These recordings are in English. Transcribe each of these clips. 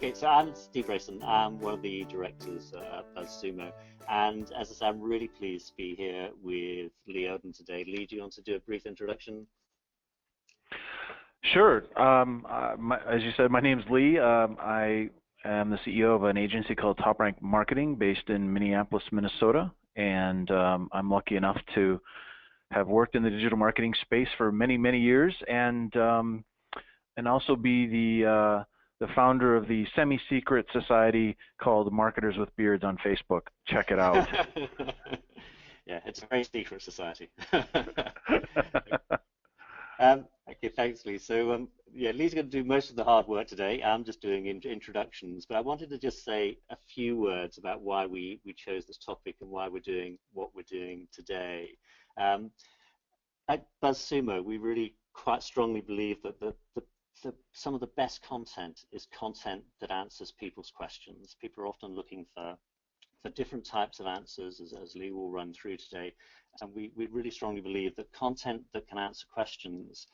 Okay, so I'm Steve Grayson. I'm one of the directors at BuzzSumo. And as I said, I'm really pleased to be here with Lee Odden today. Lee, do you want to do a brief introduction? Sure. As you said, my name's Lee. I am the CEO of an agency called Top Rank Marketing based in Minneapolis, Minnesota. And I'm lucky enough to have worked in the digital marketing space for many, many years and also be the founder of the semi-secret society called Marketers with Beards on Facebook. Check it out. Yeah, it's a very secret society. Okay, thanks, Lee. So, yeah, Lee's going to do most of the hard work today. I'm just doing introductions, but I wanted to just say a few words about why we chose this topic and why we're doing what we're doing today. At BuzzSumo, we really quite strongly believe that some of the best content is content that answers people's questions. People are often looking for different types of answers, as Lee will run through today. And we really strongly believe that content that can answer questions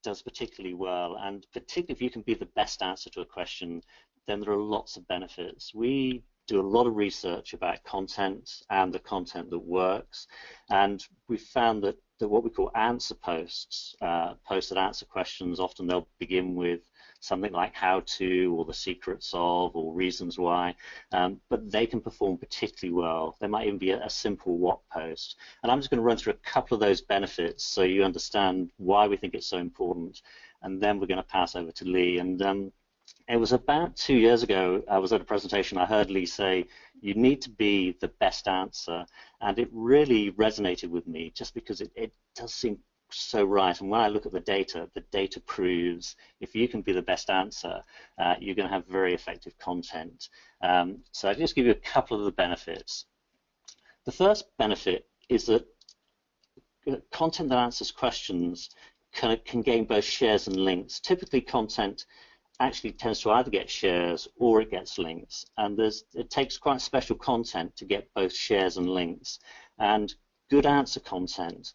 does particularly well. And particularly if you can be the best answer to a question, then there are lots of benefits. We do a lot of research about content and the content that works. And we found that what we call answer posts, posts that answer questions, often they'll begin with something like how to or the secrets of or reasons why, but they can perform particularly well. There might even be a simple what post. And I'm just going to run through a couple of those benefits so you understand why we think it's so important, and then we're going to pass over to Lee. And it was about 2 years ago, I was at a presentation, I heard Lee say, you need to be the best answer, and it really resonated with me just because it does seem so right. And when I look at the data proves if you can be the best answer, you're going to have very effective content. So I'll just give you a couple of the benefits. The first benefit is that content that answers questions can gain both shares and links. Typically, content actually tends to either get shares or it gets links, and it takes quite special content to get both shares and links, and good answer content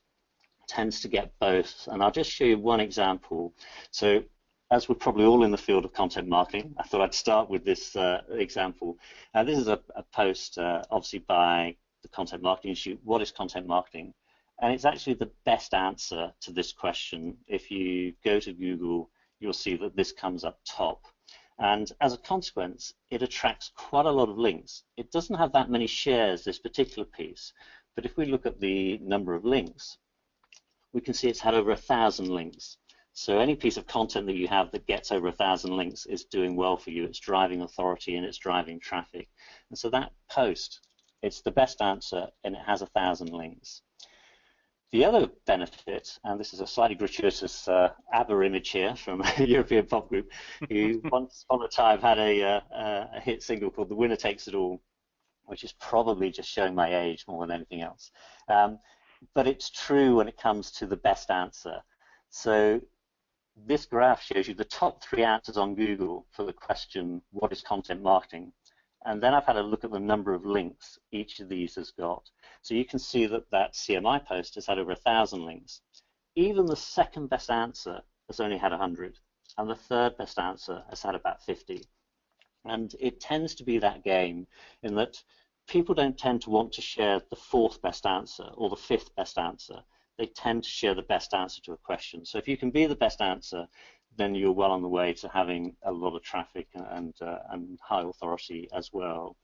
tends to get both. And I'll just show you one example. So as we're probably all in the field of content marketing, I thought I'd start with this example. This is a post obviously by the Content Marketing Institute. What is content marketing? And it's actually the best answer to this question. If you go to Google, you'll see that this comes up top. And as a consequence, it attracts quite a lot of links. It doesn't have that many shares, this particular piece, but if we look at the number of links, we can see it's had over 1,000 links. So any piece of content that you have that gets over 1,000 links is doing well for you. It's driving authority and it's driving traffic. And so that post, it's the best answer and it has 1,000 links. The other benefit, and this is a slightly gratuitous ABBA image here from a European pop group, who once upon a time had a hit single called The Winner Takes It All, which is probably just showing my age more than anything else. But it's true when it comes to the best answer. So this graph shows you the top 3 answers on Google for the question, what is content marketing? And then I've had a look at the number of links each of these has got. So you can see that that CMI post has had over 1,000 links. Even the second best answer has only had 100, and the third best answer has had about 50. And it tends to be that game in that people don't tend to want to share the 4th best answer or the 5th best answer. They tend to share the best answer to a question. So if you can be the best answer, then you're well on the way to having a lot of traffic and high authority as well.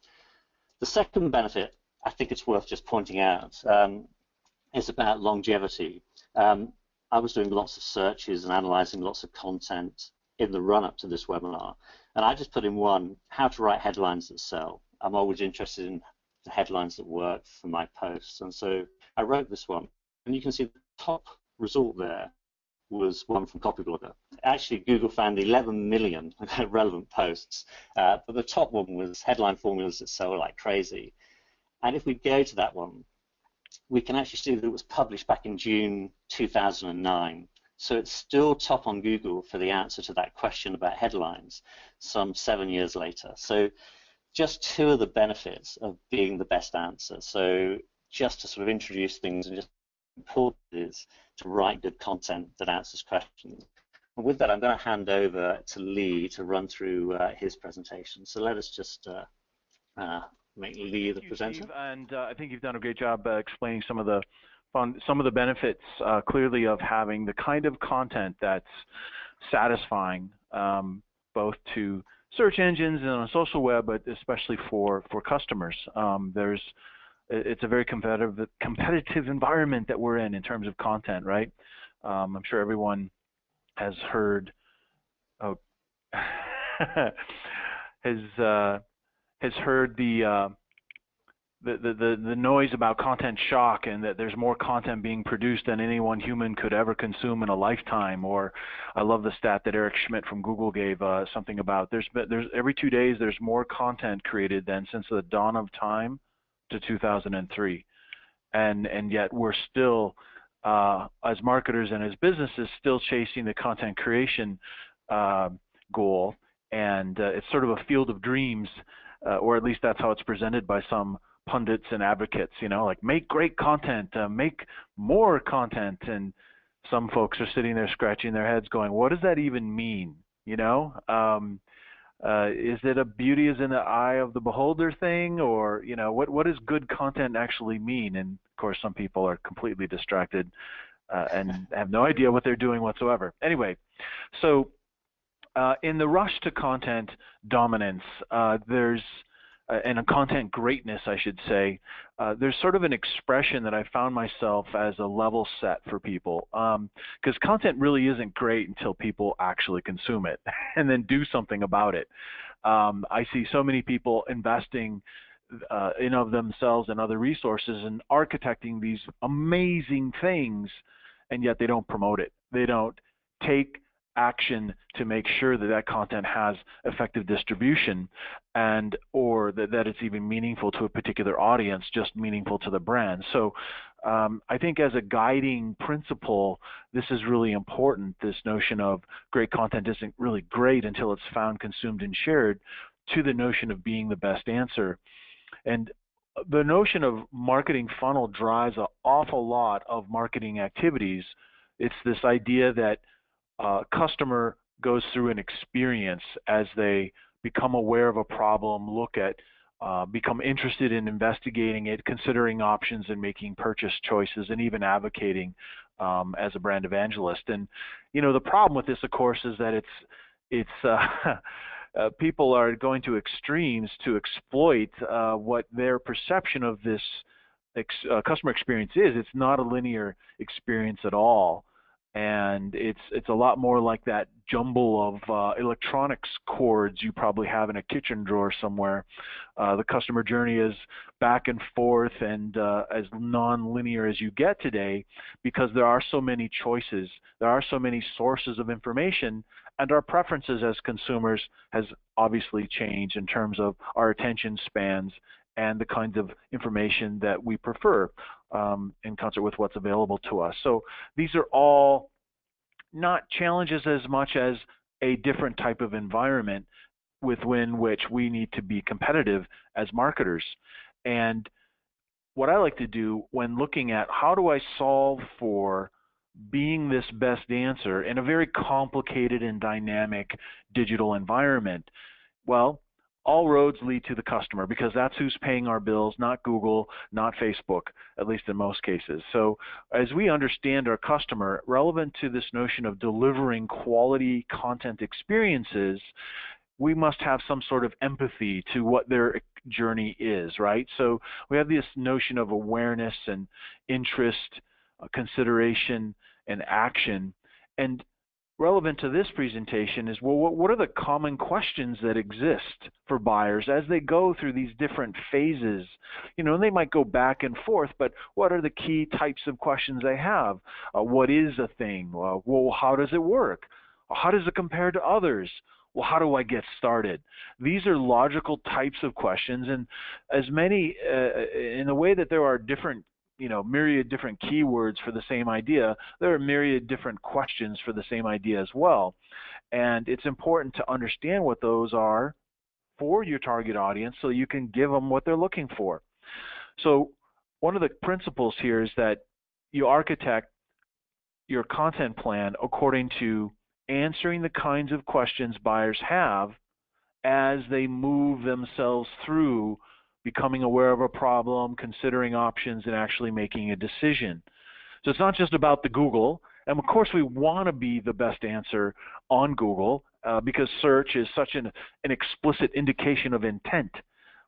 The second benefit, I think it's worth just pointing out, is about longevity. I was doing lots of searches and analyzing lots of content in the run-up to this webinar, and I just put in one, how to write headlines that sell. I'm always interested in the headlines that work for my posts, and so I wrote this one, and you can see the top result there was one from Copyblogger. Actually, Google found 11 million relevant posts, but the top one was headline formulas that sell like crazy. And if we go to that one, we can actually see that it was published back in June 2009. So it's still top on Google for the answer to that question about headlines some 7 years later. So just 2 of the benefits of being the best answer. So just to sort of introduce things and just important is to write good content that answers questions. And with that, I'm going to hand over to Lee to run through his presentation. So let us just uh, make Lee the Thank you, presenter. Steve, and I think you've done a great job explaining some of the benefits clearly of having the kind of content that's satisfying, both to search engines and on social web, but especially for customers. It's a very competitive environment that we're in terms of content, right? I'm sure everyone has heard oh, has heard the noise about content shock, and that there's more content being produced than any one human could ever consume in a lifetime. Or I love the stat that Eric Schmidt from Google gave, something about there's every 2 days there's more content created than since the dawn of time to 2003, and yet we're still as marketers and as businesses still chasing the content creation goal, and it's sort of a field of dreams, or at least that's how it's presented by some pundits and advocates, like make great content, make more content, and some folks are sitting there scratching their heads going, what does that even mean? Is it a beauty is in the eye of the beholder thing, or what does good content actually mean? And of course some people are completely distracted and have no idea what they're doing whatsoever. Anyway, so in the rush to content dominance, there's and a content greatness, I should say, there's sort of an expression that I found myself as a level set for people, because content really isn't great until people actually consume it and then do something about it. I see so many people investing in of themselves and other resources and architecting these amazing things, and yet they don't promote it. They don't take action to make sure that that content has effective distribution, and or that it's even meaningful to a particular audience, just meaningful to the brand. So I think as a guiding principle, this is really important, this notion of great content isn't really great until it's found, consumed, and shared, to the notion of being the best answer. And the notion of marketing funnel drives an awful lot of marketing activities. It's this idea that customer goes through an experience as they become aware of a problem, become interested in investigating it, considering options, and making purchase choices, and even advocating as a brand evangelist. And the problem with this, of course, is that people are going to extremes to exploit what their perception of this customer experience is. It's not a linear experience at all. And it's a lot more like that jumble of electronics cords you probably have in a kitchen drawer somewhere. The customer journey is back and forth and as non-linear as you get today, because there are so many choices, there are so many sources of information, and our preferences as consumers has obviously changed in terms of our attention spans and the kinds of information that we prefer in concert with what's available to us. So these are all not challenges as much as a different type of environment within which we need to be competitive as marketers. And what I like to do when looking at how do I solve for being this best answer in a very complicated and dynamic digital environment, well, all roads lead to the customer, because that's who's paying our bills, not Google, not Facebook, at least in most cases. So as we understand our customer, relevant to this notion of delivering quality content experiences, we must have some sort of empathy to what their journey is, right? So we have this notion of awareness and interest, consideration, and action. And relevant to this presentation is, well, what are the common questions that exist for buyers as they go through these different phases? And they might go back and forth, but what are the key types of questions they have? What is a thing? Well, how does it work? How does it compare to others? Well, how do I get started? These are logical types of questions, and as many, in the way that there are different myriad different keywords for the same idea, there are myriad different questions for the same idea as well. And it's important to understand what those are for your target audience so you can give them what they're looking for. So one of the principles here is that you architect your content plan according to answering the kinds of questions buyers have as they move themselves through becoming aware of a problem, considering options, and actually making a decision. So it's not just about the Google. And of course, we want to be the best answer on Google because search is such an explicit indication of intent,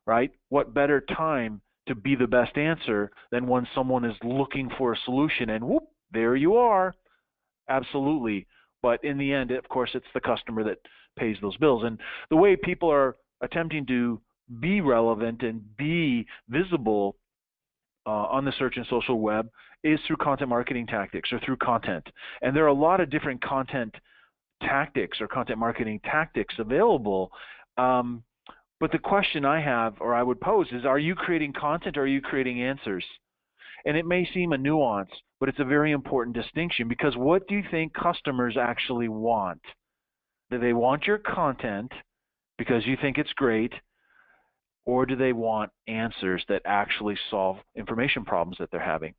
right? What better time to be the best answer than when someone is looking for a solution and whoop, there you are. Absolutely. But in the end, of course, it's the customer that pays those bills. And the way people are attempting to be relevant and be visible on the search and social web is through content marketing tactics or through content. And there are a lot of different content tactics or content marketing tactics available. But the question I have, or I would pose, is are you creating content or are you creating answers? And it may seem a nuance, but it's a very important distinction, because what do you think customers actually want? Do they want your content because you think it's great, or do they want answers that actually solve information problems that they're having?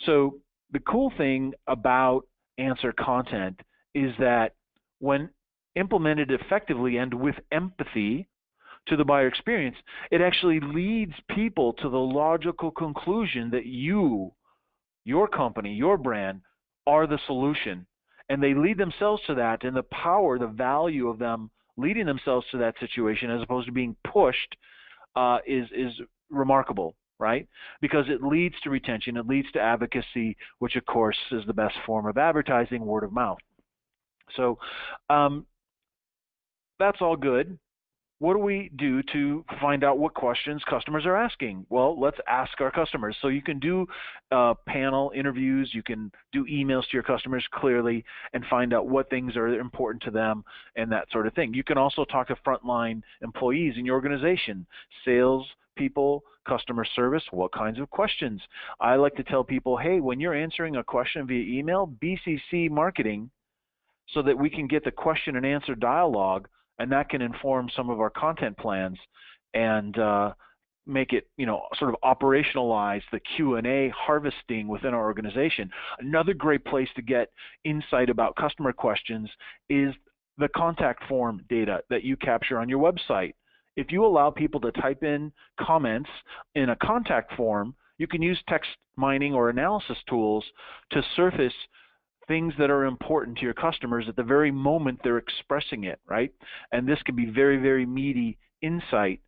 So the cool thing about answer content is that when implemented effectively and with empathy to the buyer experience, it actually leads people to the logical conclusion that you, your company, your brand, are the solution. And they lead themselves to that, and the power, the value of them leading themselves to that situation as opposed to being pushed is remarkable, right? Because it leads to retention, it leads to advocacy, which of course is the best form of advertising, word of mouth. So that's all good. What do we do to find out what questions customers are asking? Well, let's ask our customers. So you can do panel interviews, you can do emails to your customers clearly and find out what things are important to them and that sort of thing. You can also talk to frontline employees in your organization, sales people, customer service, what kinds of questions. I like to tell people, hey, when you're answering a question via email, BCC marketing so that we can get the question and answer dialogue, and that can inform some of our content plans and make it, sort of operationalize the Q&A harvesting within our organization. Another great place to get insight about customer questions is the contact form data that you capture on your website. If you allow people to type in comments in a contact form, you can use text mining or analysis tools to surface things that are important to your customers at the very moment they're expressing it, right? And this can be very, very meaty insight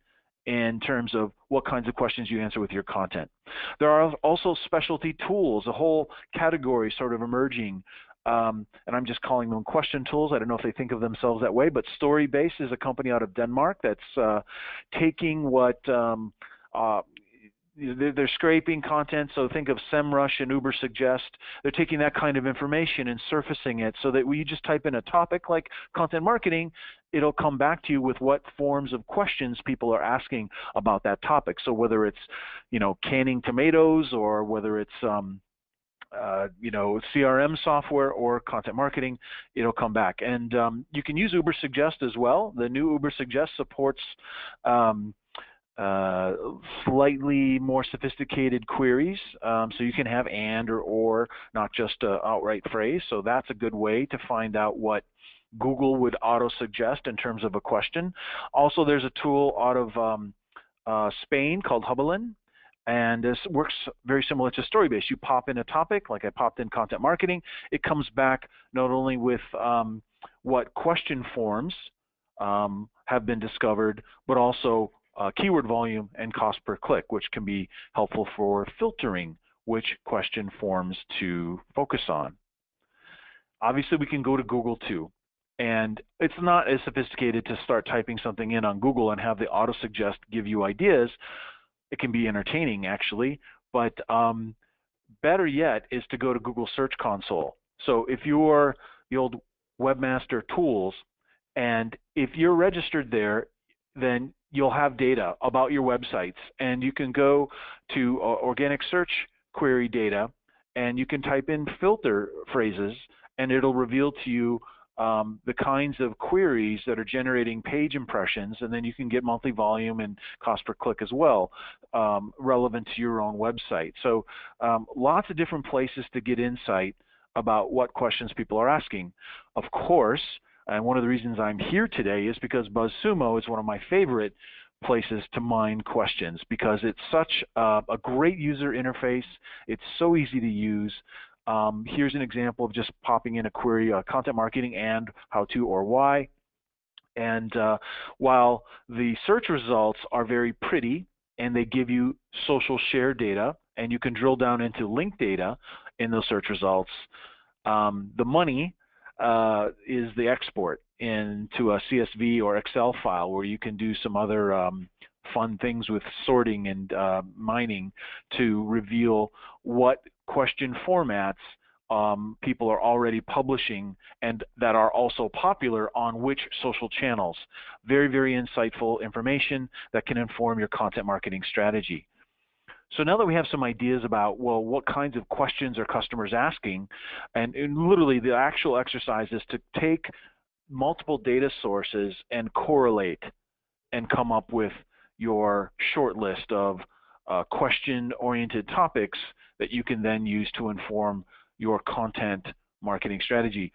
in terms of what kinds of questions you answer with your content. There are also specialty tools, a whole category sort of emerging, and I'm just calling them question tools. I don't know if they think of themselves that way, but Storybase is a company out of Denmark that's taking what they're scraping content, so think of SEMrush and Ubersuggest. They're taking that kind of information and surfacing it so that when you just type in a topic like content marketing, it'll come back to you with what forms of questions people are asking about that topic. So whether it's, canning tomatoes, or whether it's, CRM software or content marketing, it'll come back. And you can use Ubersuggest as well. The new Ubersuggest supports slightly more sophisticated queries, so you can have and or not just an outright phrase. So that's a good way to find out what Google would auto-suggest in terms of a question. Also, there's a tool out of Spain called Hubelin, and this works very similar to Storybase. You pop in a topic, like I popped in content marketing. It comes back not only with what question forms have been discovered, but also keyword volume and cost per click, which can be helpful for filtering which question forms to focus on. Obviously, we can go to Google too. And it's not as sophisticated to start typing something in on Google and have the auto-suggest give you ideas. It can be entertaining, actually. But better yet is to go to Google Search Console. So if you're the old Webmaster Tools, and if you're registered there, then you'll have data about your websites, and you can go to organic search query data, and you can type in filter phrases, and it'll reveal to you the kinds of queries that are generating page impressions, and then you can get monthly volume and cost per click as well, relevant to your own website. So lots of different places to get insight about what questions people are asking. Of course, and one of the reasons I'm here today is because BuzzSumo is one of my favorite places to mine questions, because it's such a great user interface. It's so easy to use. Here's an example of just popping in a query, content marketing and how to or why. And while the search results are very pretty and they give you social share data, and you can drill down into link data in those search results, the money is the export into a CSV or Excel file, where you can do some other fun things with sorting and mining to reveal what question formats people are already publishing and that are also popular on which social channels. Very, very insightful information that can inform your content marketing strategy. So now that we have some ideas about, well, what kinds of questions are customers asking, and literally the actual exercise is to take multiple data sources and correlate and come up with your short list of question-oriented topics that you can then use to inform your content marketing strategy.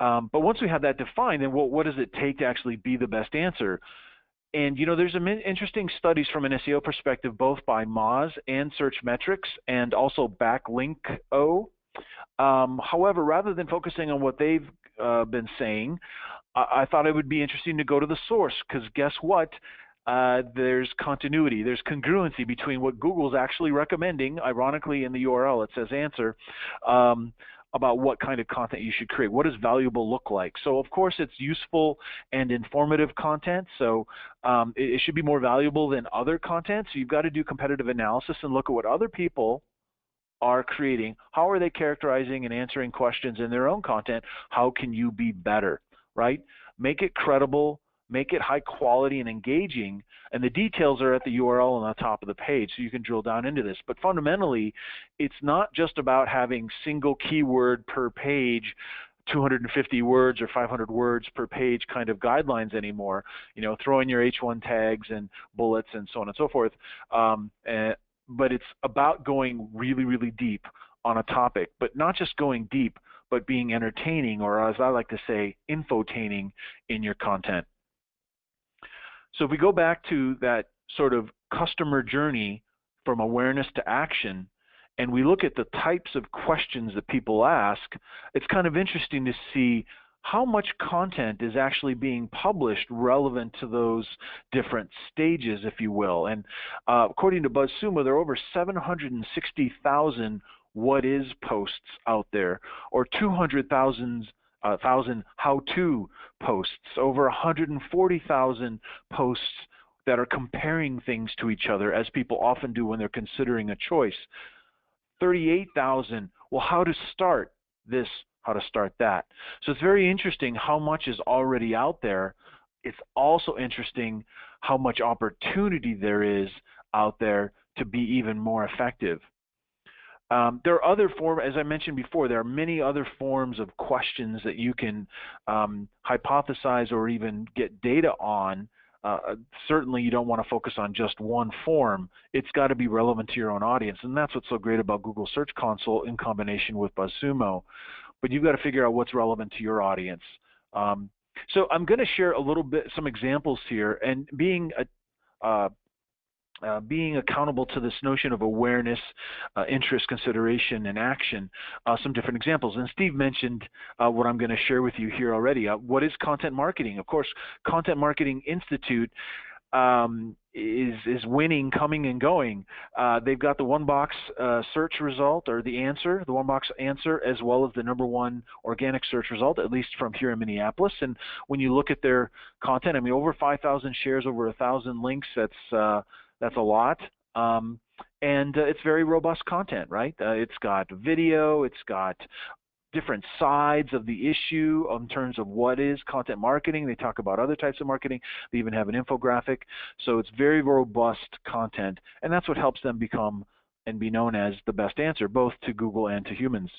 But once we have that defined, then what does it take to actually be the best answer? And there's some interesting studies from an SEO perspective, both by Moz and Searchmetrics, and also Backlinko. However, rather than focusing on what they've been saying, I thought it would be interesting to go to the source, because guess what? There's continuity, there's congruency between what Google's actually recommending. Ironically, in the URL it says answer, about what kind of content you should create. What does valuable look like? So of course it's useful and informative content, so it should be more valuable than other content. So you've got to do competitive analysis and look at what other people are creating. How are they characterizing and answering questions in their own content? How can you be better, right? Make it credible, make it high quality and engaging, and the details are at the URL on the top of the page, so you can drill down into this. But fundamentally, it's not just about having single keyword per page, 250 words or 500 words per page kind of guidelines anymore. Throw in your H1 tags and bullets and so on and so forth. But it's about going really, really deep on a topic, but not just going deep, but being entertaining, or as I like to say, infotaining in your content. So if we go back to that sort of customer journey from awareness to action, and we look at the types of questions that people ask, it's kind of interesting to see how much content is actually being published relevant to those different stages, if you will. And according to BuzzSumo, there are over 760,000 what is posts out there, or 200,000 how-to posts, over 140,000 posts that are comparing things to each other, as people often do when they're considering a choice. 38,000, well, how to start this, how to start that. So it's very interesting how much is already out there. It's also interesting how much opportunity there is out there to be even more effective. There are other forms, as I mentioned before, there are many other forms of questions that you can hypothesize or even get data on. Certainly you don't want to focus on just one form. It's got to be relevant to your own audience, and that's what's so great about Google Search Console in combination with BuzzSumo. But you've got to figure out what's relevant to your audience. So I'm going to share a little bit, some examples here, and being accountable to this notion of awareness, interest, consideration, and action, some different examples. And Steve mentioned what I'm going to share with you here already. What is content marketing? Of course, Content Marketing Institute is winning, coming and going. They've got the one-box search result, or the answer, the one-box answer, as well as the #1 organic search result, at least from here in Minneapolis. And when you look at their content, I mean, over 5,000 shares, over 1,000 links, that's a lot. And it's very robust content, right? It's got video, it's got different sides of the issue in terms of what is content marketing. They talk about other types of marketing. They even have an infographic. So it's very robust content, and that's what helps them become and be known as the best answer, both to Google and to humans.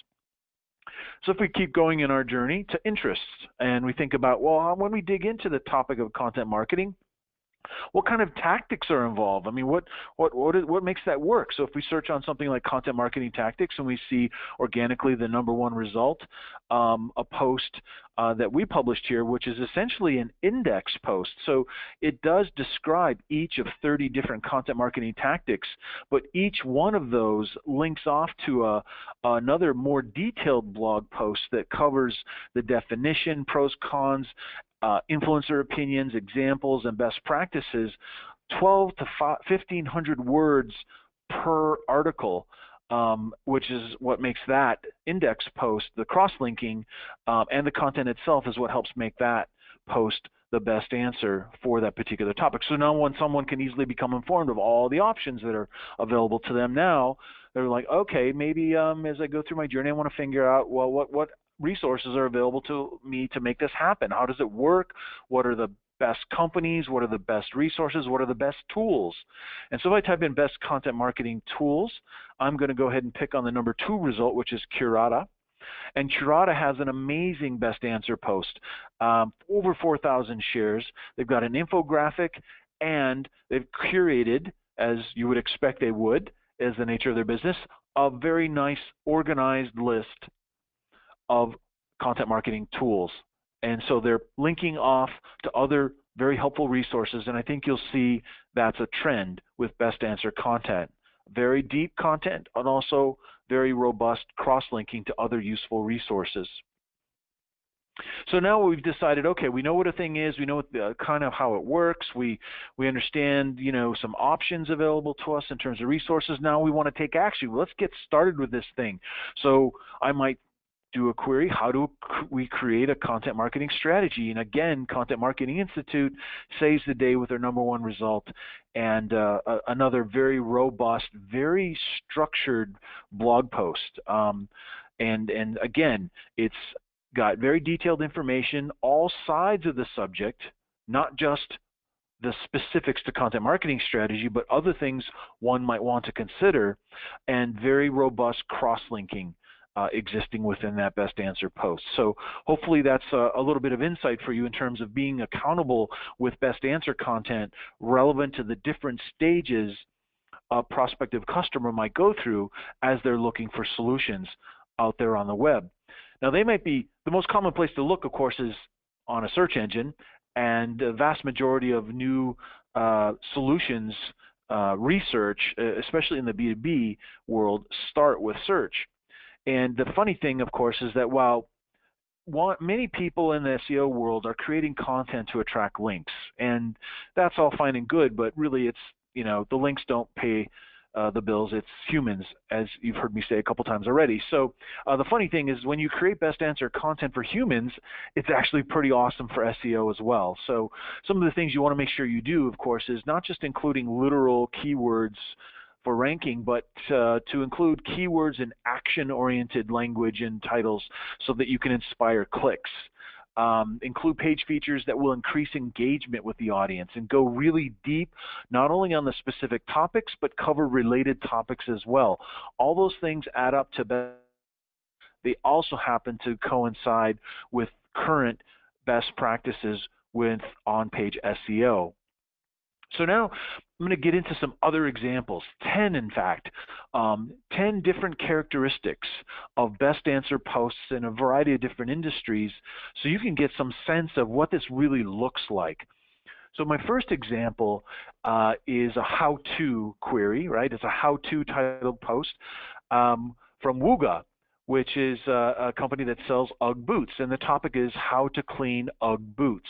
So if we keep going in our journey to interests, and we think about, well, when we dig into the topic of content marketing, What kind of tactics are involved? I mean, what makes that work? So if we search on something like content marketing tactics and we see organically the number one result, a post that we published here, which is essentially an index post. So it does describe each of 30 different content marketing tactics, but each one of those links off to another more detailed blog post that covers the definition, pros, cons, influencer opinions, examples, and best practices, 12 to 1,500 words per article, which is what makes that index post, the cross-linking, and the content itself is what helps make that post the best answer for that particular topic. So now when someone can easily become informed of all the options that are available to them now, they're like, okay, maybe as I go through my journey, I want to figure out, well, what resources are available to me to make this happen? How does it work? What are the best companies? What are the best resources? What are the best tools? And so if I type in best content marketing tools, I'm going to go ahead and pick on the number 2 result, which is Curata. And Curata has an amazing best answer post, over 4,000 shares. They've got an infographic, and they've curated, as you would expect they would, as the nature of their business, a very nice organized list of content marketing tools. And so they're linking off to other very helpful resources, and I think you'll see that's a trend with best answer content. Very deep content and also very robust cross-linking to other useful resources. So now we've decided, okay, we know what a thing is, we know what kind of how it works, we understand, some options available to us in terms of resources. Now we want to take action. Let's get started with this thing. So I might do a query, how do we create a content marketing strategy? And again, Content Marketing Institute saves the day with their number 1 result, and another very robust, very structured blog post. And again, it's got very detailed information, all sides of the subject, not just the specifics to content marketing strategy, but other things one might want to consider, and very robust cross-linking existing within that best answer post. So hopefully that's a little bit of insight for you in terms of being accountable with best answer content relevant to the different stages a prospective customer might go through as they're looking for solutions out there on the web. Now, they might be, the most common place to look, of course, is on a search engine, and the vast majority of new solutions research, especially in the B2B world, start with search. And the funny thing, of course, is that while many people in the SEO world are creating content to attract links, and that's all fine and good, but really it's, the links don't pay the bills. It's humans, as you've heard me say a couple times already. So the funny thing is when you create best answer content for humans, it's actually pretty awesome for SEO as well. So some of the things you want to make sure you do, of course, is not just including literal keywords for ranking, but to include keywords in action-oriented language and titles so that you can inspire clicks. Include page features that will increase engagement with the audience and go really deep, not only on the specific topics, but cover related topics as well. All those things add up to they also happen to coincide with current best practices with on-page SEO. So now I'm going to get into some other examples, 10 in fact, 10 different characteristics of best answer posts in a variety of different industries so you can get some sense of what this really looks like. So my first example is a how-to query, right? It's a how-to titled post from Wooga, which is a company that sells UGG boots, and the topic is how to clean UGG boots.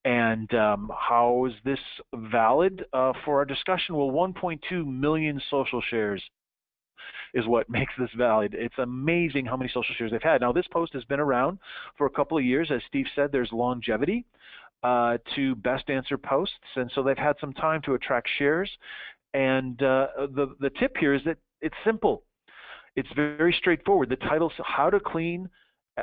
And how is this valid for our discussion? Well, 1.2 million social shares is what makes this valid. It's amazing how many social shares they've had. Now, this post has been around for a couple of years. As Steve said, there's longevity to best answer posts, and so they've had some time to attract shares. And the tip here is that it's simple. It's very straightforward. The title's how to clean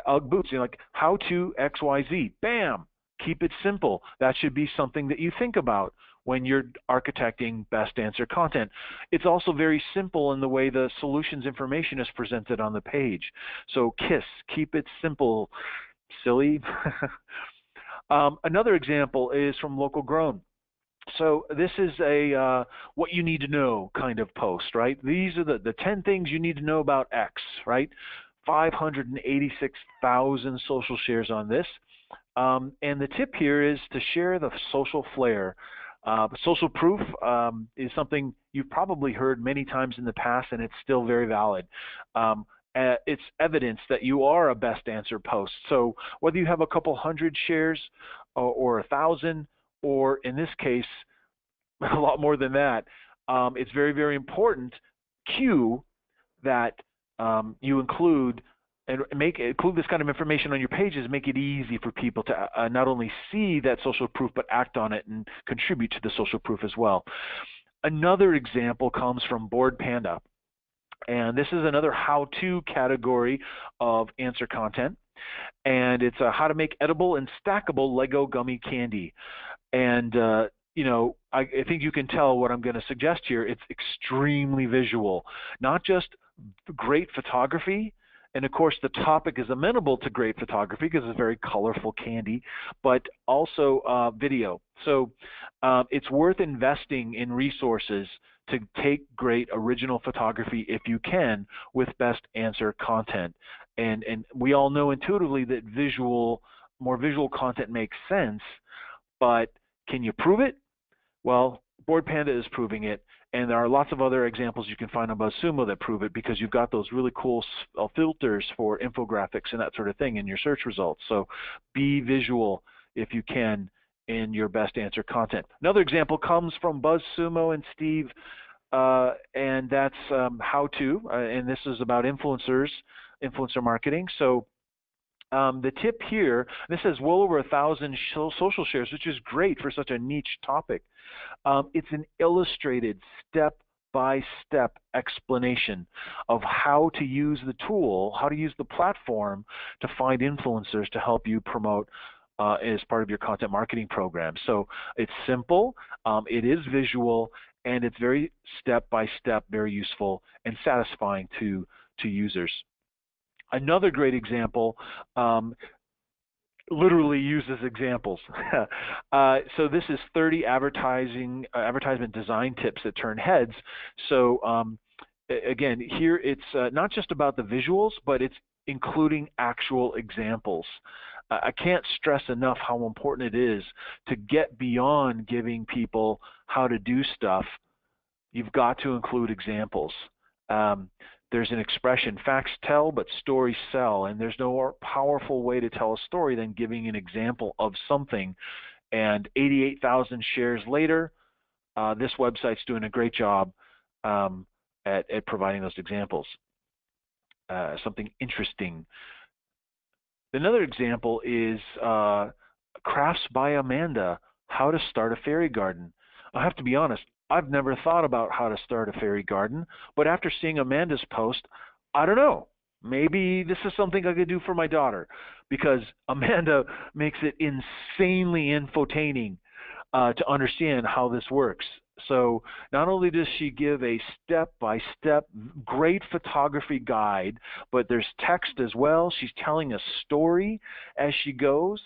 UGG boots. Like how to XYZ. Bam! Keep it simple. That should be something that you think about when you're architecting best answer content. It's also very simple in the way the solutions information is presented on the page. So KISS, keep it simple, silly. Another example is from Local Grown. So this is a what you need to know kind of post, right? These are the 10 things you need to know about X, right? 586,000 social shares on this. And the tip here is to share the social flair. Social proof is something you've probably heard many times in the past, and it's still very valid. It's evidence that you are a best answer post. So whether you have a couple hundred shares or 1,000, or in this case, a lot more than that, it's very, very important, Q, that you include and include this kind of information on your pages, make it easy for people to not only see that social proof but act on it and contribute to the social proof as well. Another example comes from Board Panda, and this is another how-to category of answer content, and it's how to make edible and stackable Lego gummy candy. And I think you can tell what I'm going to suggest here. It's extremely visual, not just great photography. And of course, the topic is amenable to great photography because it's very colorful candy, but also video. So it's worth investing in resources to take great original photography if you can with best answer content. And we all know intuitively that more visual content makes sense, but can you prove it? Well, Board Panda is proving it, and there are lots of other examples you can find on BuzzSumo that prove it because you've got those really cool filters for infographics and that sort of thing in your search results. So be visual if you can in your best answer content. Another example comes from BuzzSumo and Steve, and that's how to, and this is about influencer marketing. So the tip here, this has well over 1,000 social shares, which is great for such a niche topic. It's an illustrated step-by-step explanation of how to use the tool, how to use the platform to find influencers to help you promote as part of your content marketing program. So it's simple, it is visual, and it's very step-by-step, very useful and satisfying to users. Another great example literally uses examples. So this is 30 advertisement design tips that turn heads. So again, here it's not just about the visuals, but it's including actual examples. I can't stress enough how important it is to get beyond giving people how to do stuff. You've got to include examples. There's an expression, facts tell, but stories sell, and there's no more powerful way to tell a story than giving an example of something. And 88,000 shares later, this website's doing a great job at providing those examples. Something interesting. Another example is Crafts by Amanda, How to Start a Fairy Garden. I have to be honest, I've never thought about how to start a fairy garden, but after seeing Amanda's post, I don't know. Maybe this is something I could do for my daughter because Amanda makes it insanely infotaining to understand how this works. So not only does she give a step-by-step great photography guide, but there's text as well. She's telling a story as she goes,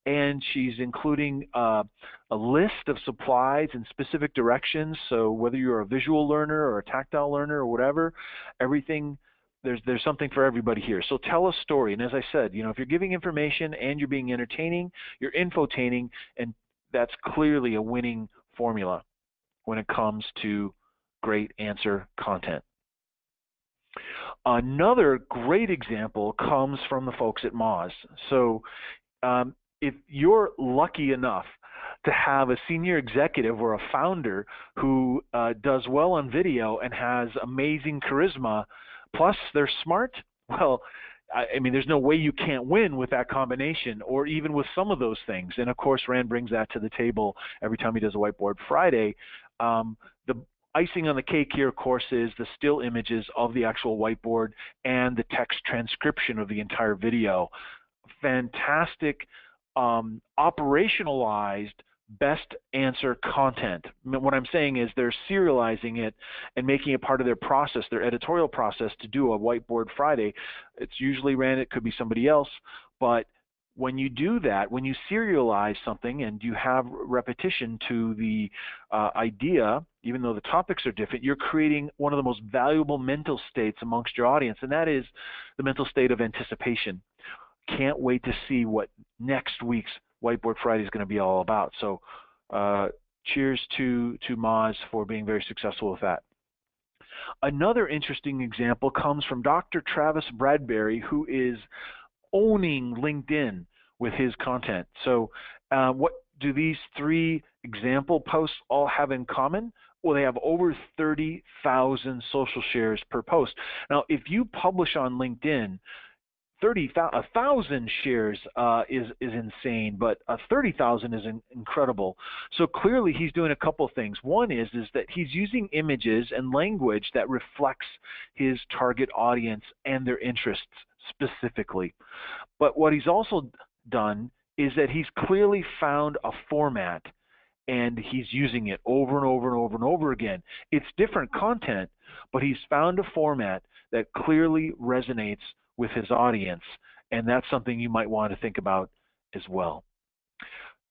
and she's including a list of supplies and specific directions. So whether you're a visual learner or a tactile learner or whatever, everything, there's something for everybody here. So tell a story. And as I said, if you're giving information and you're being entertaining, you're infotaining, and that's clearly a winning formula when it comes to great answer content. Another great example comes from the folks at Moz. So if you're lucky enough to have a senior executive or a founder who does well on video and has amazing charisma, plus they're smart, well, I mean, there's no way you can't win with that combination or even with some of those things. And of course, Rand brings that to the table every time he does a Whiteboard Friday. The icing on the cake here, of course, is the still images of the actual whiteboard and the text transcription of the entire video. Fantastic operationalized best answer content. What I'm saying is they're serializing it and making it part of their process, their editorial process to do a Whiteboard Friday. It's usually Rand, it could be somebody else, but when you do that, when you serialize something and you have repetition to the idea, even though the topics are different, you're creating one of the most valuable mental states amongst your audience, and that is the mental state of anticipation. Can't wait to see what next week's Whiteboard Friday is going to be all about. So cheers to Moz for being very successful with that. Another interesting example comes from Dr. Travis Bradbury, who is owning LinkedIn with his content. So what do these three example posts all have in common? Well, they have over 30,000 social shares per post. Now, if you publish on LinkedIn, 1,000 shares is insane, but 30,000 is incredible. So clearly he's doing a couple things. One is that he's using images and language that reflects his target audience and their interests specifically. But what he's also done is that he's clearly found a format, and he's using it over and over and over and over again. It's different content, but he's found a format that clearly resonates with his audience, and that's something you might want to think about as well.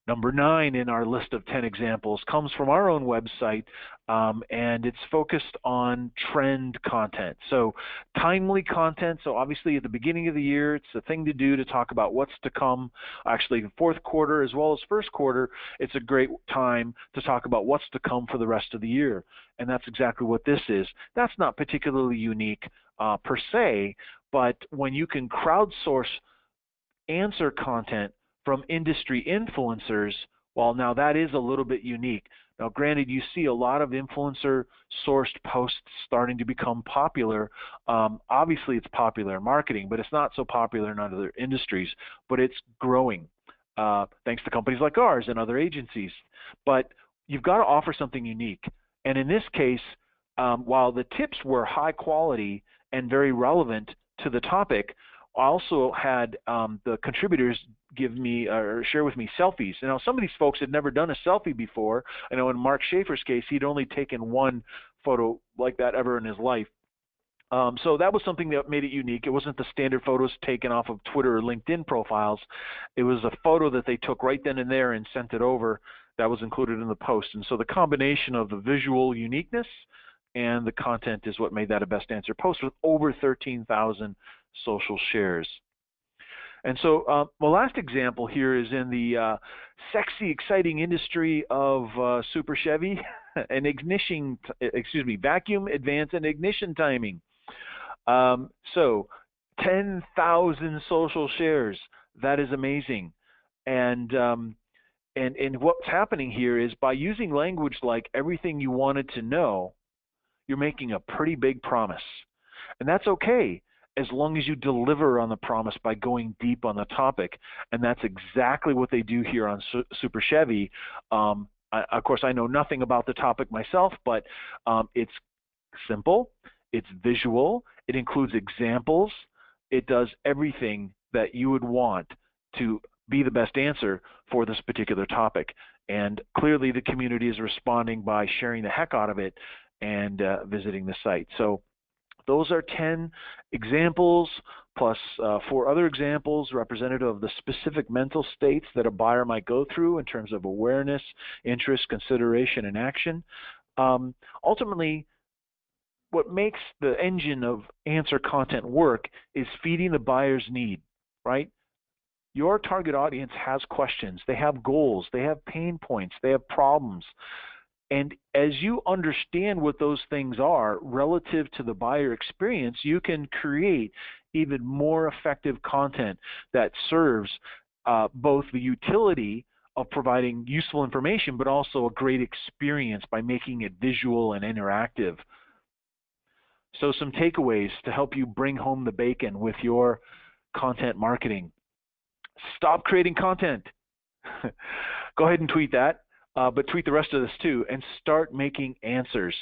Number 9 in our list of 10 examples comes from our own website, and it's focused on trend content. So timely content. So obviously at the beginning of the year, it's the thing to do to talk about what's to come. Actually, the fourth quarter as well as first quarter, it's a great time to talk about what's to come for the rest of the year. And that's exactly what this is. That's not particularly unique per se, but when you can crowdsource answer content from industry influencers, well, now that is a little bit unique. Now, granted, you see a lot of influencer-sourced posts starting to become popular. Obviously, it's popular in marketing, but it's not so popular in other industries. But it's growing, thanks to companies like ours and other agencies. But you've got to offer something unique. And in this case, while the tips were high quality and very relevant to the topic, I also had the contributors give me or share with me selfies. Now, some of these folks had never done a selfie before. I know in Mark Schaefer's case, he'd only taken one photo like that ever in his life. So that was something that made it unique. It wasn't the standard photos taken off of Twitter or LinkedIn profiles. It was a photo that they took right then and there and sent it over that was included in the post. And so the combination of the visual uniqueness and the content is what made that a best answer post with over 13,000 social shares. And so the last example here is in the sexy, exciting industry of Super Chevy and vacuum, advance, and ignition timing. So 10,000 social shares. That is amazing. And what's happening here is by using language like everything you wanted to know, you're making a pretty big promise. And that's okay, as long as you deliver on the promise by going deep on the topic. And that's exactly what they do here on Super Chevy. Of course, I know nothing about the topic myself, but it's simple, it's visual, it includes examples, it does everything that you would want to be the best answer for this particular topic. And clearly the community is responding by sharing the heck out of it and visiting the site. So those are 10 examples plus 4 other examples representative of the specific mental states that a buyer might go through in terms of awareness, interest, consideration, and action. Ultimately, what makes the engine of answer content work is feeding the buyer's need, right? Your target audience has questions, they have goals, they have pain points, they have problems. And as you understand what those things are relative to the buyer experience, you can create even more effective content that serves both the utility of providing useful information, but also a great experience by making it visual and interactive. So some takeaways to help you bring home the bacon with your content marketing. Stop creating content. Go ahead and tweet that. But tweet the rest of this too, and start making answers,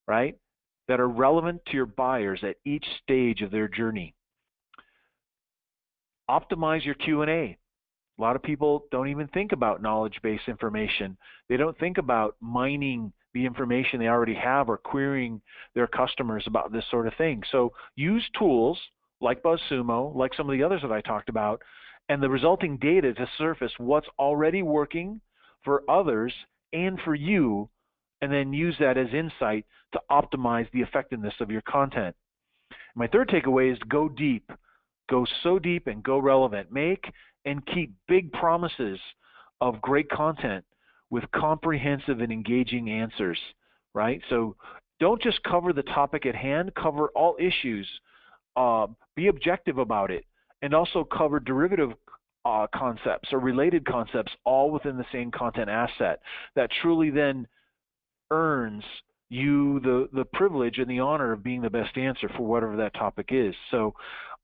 right, that are relevant to your buyers at each stage of their journey. Optimize your Q&A. A lot of people don't even think about knowledge-based information. They don't think about mining the information they already have or querying their customers about this sort of thing. So use tools like BuzzSumo, like some of the others that I talked about, and the resulting data to surface what's already working for others and for you, and then use that as insight to optimize the effectiveness of your content. My third takeaway is go deep. Go so deep and go relevant. Make and keep big promises of great content with comprehensive and engaging answers, right? So don't just cover the topic at hand, cover all issues. Be objective about it, and also cover derivative concepts or related concepts all within the same content asset that truly then earns you the privilege and the honor of being the best answer for whatever that topic is. So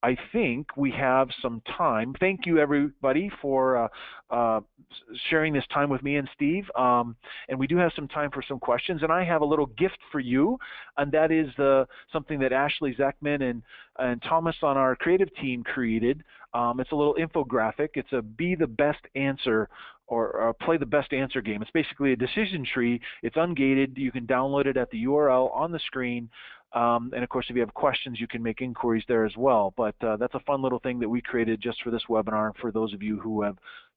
I think we have some time. Thank you, everybody, for sharing this time with me and Steve. And we do have some time for some questions. And I have a little gift for you, and that is something that Ashley Zechman and Thomas on our creative team created. It's a little infographic. It's a Be the Best Answer or Play the Best Answer game. It's basically a decision tree. It's ungated. You can download it at the URL on the screen. And of course, if you have questions, you can make inquiries there as well. But that's a fun little thing that we created just for this webinar and for those of you who have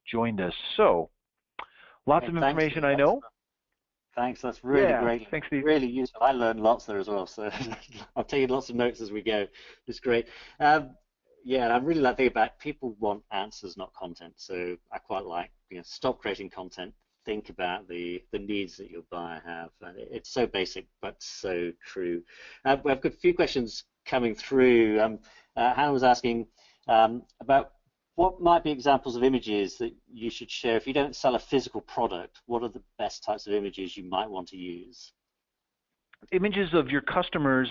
joined us. So lots of information, I know. Thanks, that's really great. Thanks, Steve. Really useful. I learned lots there as well, so I'm taking lots of notes as we go. It's great. Yeah, and I really like thinking about people want answers, not content. So I quite like, stop creating content. Think about the needs that your buyer have. And it's so basic, but so true. We've got a few questions coming through. Hannah was asking about what might be examples of images that you should share. If you don't sell a physical product, what are the best types of images you might want to use? Images of your customers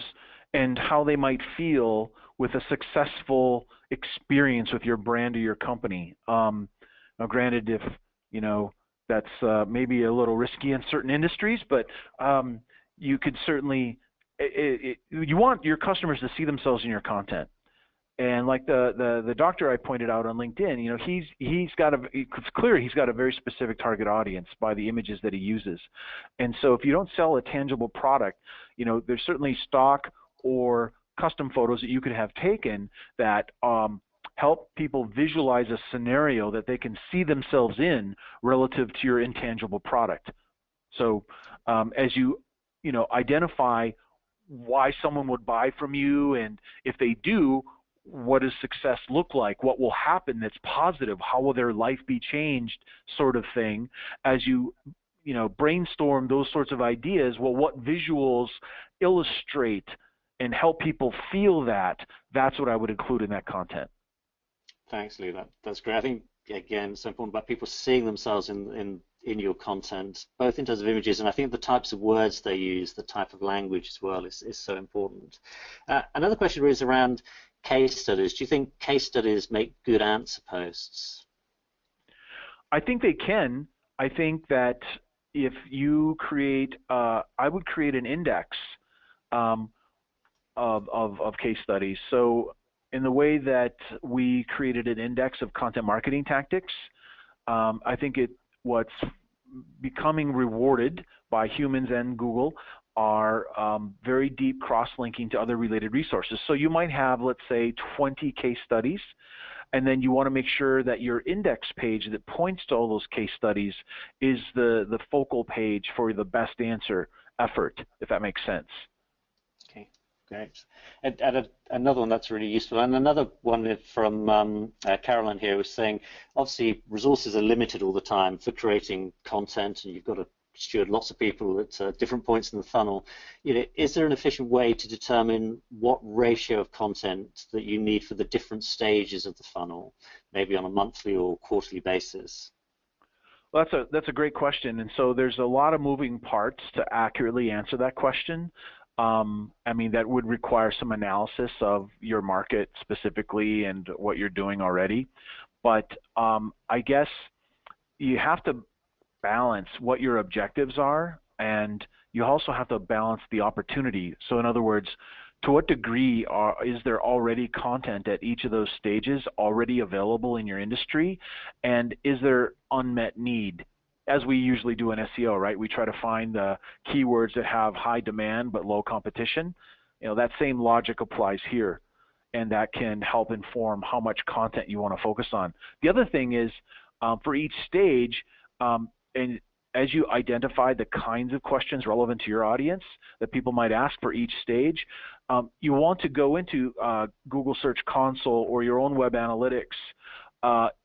and how they might feel with a successful experience with your brand or your company. Now, granted, if that's maybe a little risky in certain industries, but you could certainly you want your customers to see themselves in your content. And like the doctor I pointed out on LinkedIn, it's clear he's got a very specific target audience by the images that he uses. And so if you don't sell a tangible product, there's certainly stock or custom photos that you could have taken that help people visualize a scenario that they can see themselves in relative to your intangible product. So as you identify why someone would buy from you, and if they do, what does success look like? What will happen that's positive? How will their life be changed, sort of thing? As you brainstorm those sorts of ideas, well, what visuals illustrate and help people feel that? That's what I would include in that content. Thanks, Lee. That's great. I think, again, it's so important about people seeing themselves in your content, both in terms of images, and I think the types of words they use, the type of language as well is so important. Another question is around case studies. Do you think case studies make good answer posts? I think they can. I think that if you create, I would create an index of case studies. So in the way that we created an index of content marketing tactics, I think what's becoming rewarded by humans and Google are very deep cross-linking to other related resources. So you might have, let's say, 20 case studies, and then you want to make sure that your index page that points to all those case studies is the focal page for the best answer effort, if that makes sense. Okay, great. And another one that's really useful, and another one from Caroline here was saying, obviously resources are limited all the time for creating content, and you've got to steward lots of people at different points in the funnel. Is there an efficient way to determine what ratio of content that you need for the different stages of the funnel, maybe on a monthly or quarterly basis? Well, that's a great question, and so there's a lot of moving parts to accurately answer that question. I mean, that would require some analysis of your market specifically and what you're doing already. But I guess you have to balance what your objectives are, and you also have to balance the opportunity. So in other words, to what degree is there already content at each of those stages already available in your industry, and is there unmet need? As we usually do in SEO, right? We try to find the keywords that have high demand but low competition. That same logic applies here. and that can help inform how much content you want to focus on. The other thing is for each stage, and as you identify the kinds of questions relevant to your audience that people might ask for each stage, you want to go into Google Search Console or your own web analytics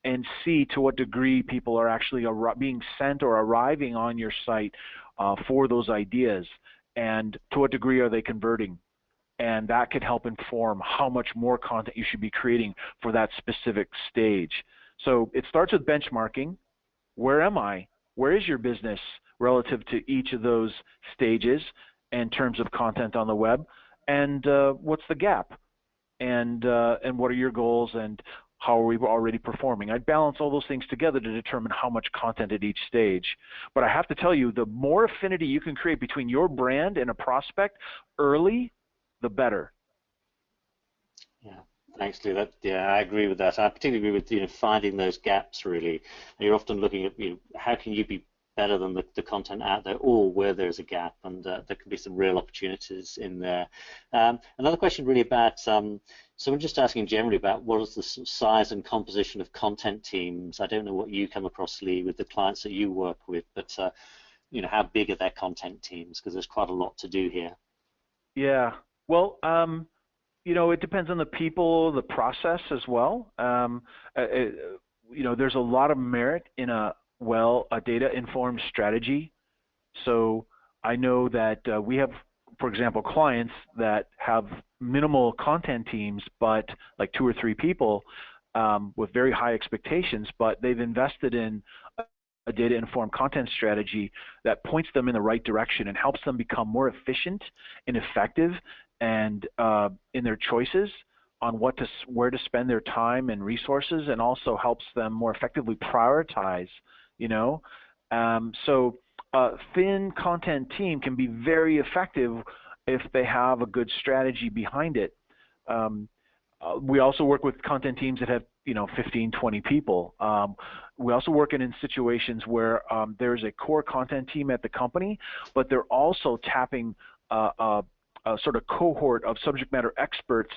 and see to what degree people are actually being sent or arriving on your site for those ideas, and to what degree are they converting. And that could help inform how much more content you should be creating for that specific stage. So it starts with benchmarking. Where am I? Where is your business relative to each of those stages in terms of content on the web? And what's the gap? And what are your goals, and how are we already performing? I'd balance all those things together to determine how much content at each stage. But I have to tell you, the more affinity you can create between your brand and a prospect early, the better. Yeah, thanks, Lou. Yeah, I agree with that. I particularly agree with finding those gaps. Really, you're often looking at how can you be better than the content out there, or where there's a gap, and there can be some real opportunities in there. Another question really about someone just asking generally about what is the size and composition of content teams. I don't know what you come across, Lee, with the clients that you work with, but how big are their content teams? Because there's quite a lot to do here. Yeah. Well, it depends on the people, the process as well. There's a lot of merit in a data-informed strategy. So I know that we have, for example, clients that have minimal content teams, but like 2 or 3 people with very high expectations, but they've invested in a data-informed content strategy that points them in the right direction and helps them become more efficient and effective and in their choices on where to spend their time and resources, and also helps them more effectively prioritize. So a thin content team can be very effective if they have a good strategy behind it. We also work with content teams that have 15, 20 people. We also work in situations where there's a core content team at the company, but they're also tapping a sort of cohort of subject matter experts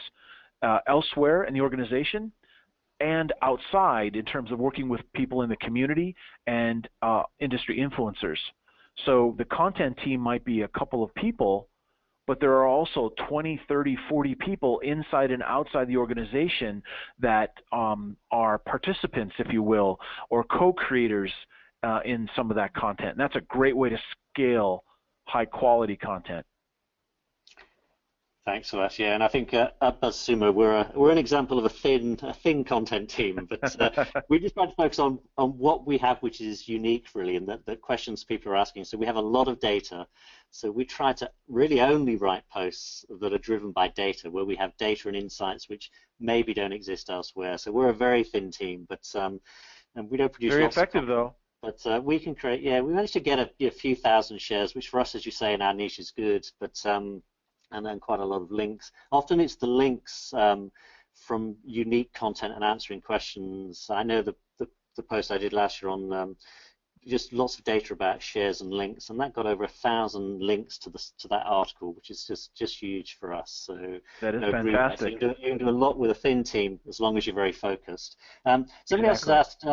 elsewhere in the organization and outside in terms of working with people in the community and industry influencers. So the content team might be a couple of people, but there are also 20, 30, 40 people inside and outside the organization that are participants, if you will, or co-creators in some of that content. And that's a great way to scale high-quality content. Thanks for that. Yeah, and I think at BuzzSumo we're an example of a thin content team, but we just try to focus on what we have, which is unique, really, and the questions people are asking. So we have a lot of data. So we try to really only write posts that are driven by data, where we have data and insights which maybe don't exist elsewhere. So we're a very thin team, but and we don't produce very lots effective of though. But we can create. Yeah, we managed to get a few thousand shares, which for us, as you say, in our niche is good. But and then quite a lot of links. Often it's the links from unique content and answering questions. I know the post I did last year on just lots of data about shares and links, and that got over 1,000 links to that article, which is just huge for us. So that is fantastic. So you can do a lot with a thin team as long as you're very focused. Somebody else has asked,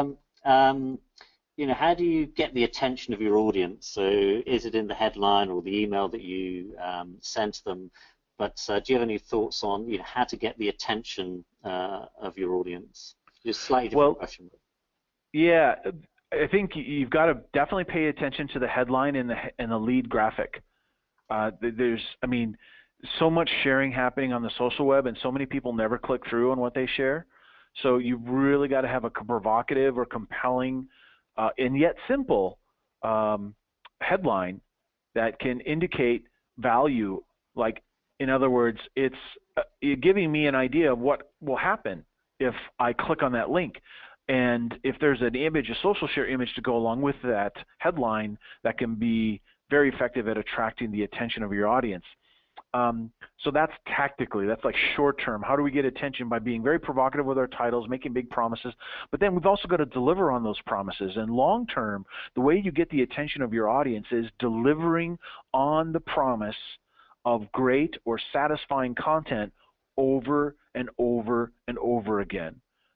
how do you get the attention of your audience? So is it in the headline or the email that you sent them? But do you have any thoughts on how to get the attention of your audience? Just slightly different question. Yeah, I think you've got to definitely pay attention to the headline and the lead graphic. There's, so much sharing happening on the social web, and so many people never click through on what they share. So you've really got to have a provocative or compelling and yet simple headline that can indicate value. Like, in other words, it's giving me an idea of what will happen if I click on that link. And if there's an image, a social share image to go along with that headline, that can be very effective at attracting the attention of your audience. So that's tactically, that's like short term. How do we get attention? By being very provocative with our titles, making big promises, but then we've also got to deliver on those promises. And long term, the way you get the attention of your audience is delivering on the promise of great or satisfying content over and over and over again.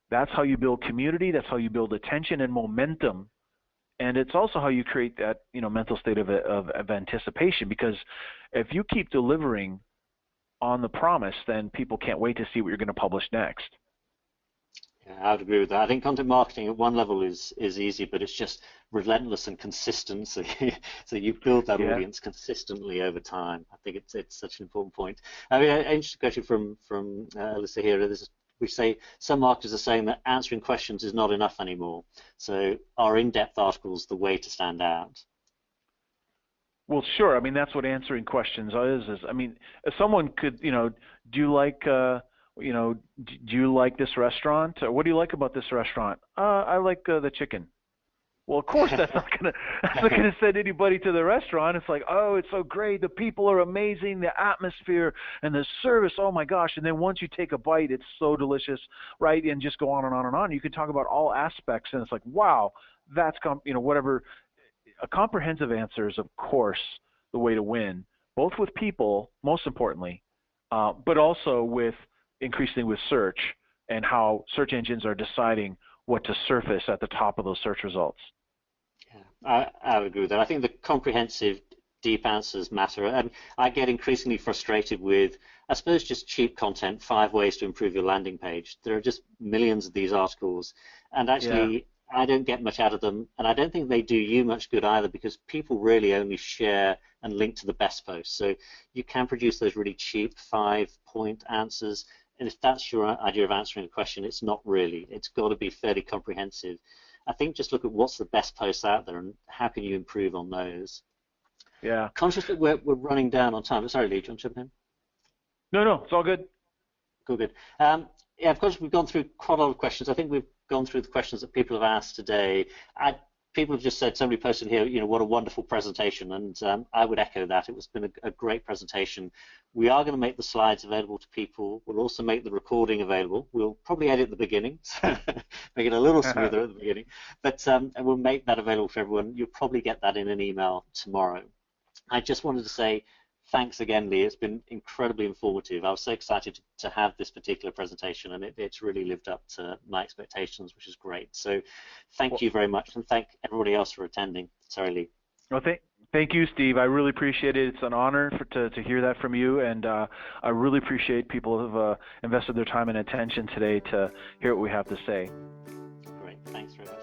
That's how you build community. That's how you build attention and momentum. And it's also how you create that, mental state of anticipation, because if you keep delivering on the promise, then people can't wait to see what you're going to publish next. Yeah, I would agree with that. I think content marketing at one level is easy, but it's just relentless and consistent. So, so you build that Yeah. audience consistently over time. I think it's such an important point. I mean, an interesting question from Alyssa here. We say some marketers are saying that answering questions is not enough anymore. So are in-depth articles the way to stand out? Well, sure. I mean, that's what answering questions is. I mean, if someone could, do you like, do you like this restaurant? Or what do you like about this restaurant? I like the chicken. Well, of course, that's not gonna send anybody to the restaurant. It's like, oh, it's so great. The people are amazing. The atmosphere and the service. Oh my gosh! And then once you take a bite, it's so delicious, right? And just go on and on and on. You can talk about all aspects, and it's like, wow, that's whatever. A comprehensive answer is, of course, the way to win, both with people, most importantly, but also with increasingly with search and how search engines are deciding what to surface at the top of those search results. Yeah, I would agree with that. I think the comprehensive, deep answers matter. And I get increasingly frustrated with, I suppose, just cheap content, 5 ways to improve your landing page. There are just millions of these articles, and Yeah. actually, I don't get much out of them, and I don't think they do you much good either, because people really only share and link to the best posts. So you can produce those really cheap 5-point answers, and if that's your idea of answering a question, it's not really. It's got to be fairly comprehensive. I think just look at what's the best posts out there and how can you improve on those. Yeah. Conscious that we're running down on time. Sorry, Lee, do you want to jump in? No, it's all good. Cool, good. Yeah, of course, we've gone through quite a lot of questions. I think we've gone through the questions that people have asked today. People have just said, somebody posted here, what a wonderful presentation, and I would echo that. It's been a great presentation. We are going to make the slides available to people. We'll also make the recording available. We'll probably edit the beginning, so make it a little smoother at the beginning, but and we'll make that available for everyone. You'll probably get that in an email tomorrow. I just wanted to say thanks again, Lee. It's been incredibly informative. I was so excited to have this particular presentation, and it's really lived up to my expectations, which is great. So thank Well, you very much, and thank everybody else for attending. Sorry, Lee. well thank you, Steve. I really appreciate it. It's an honor to hear that from you, and I really appreciate people who have invested their time and attention today to hear what we have to say. Great. Thanks very much.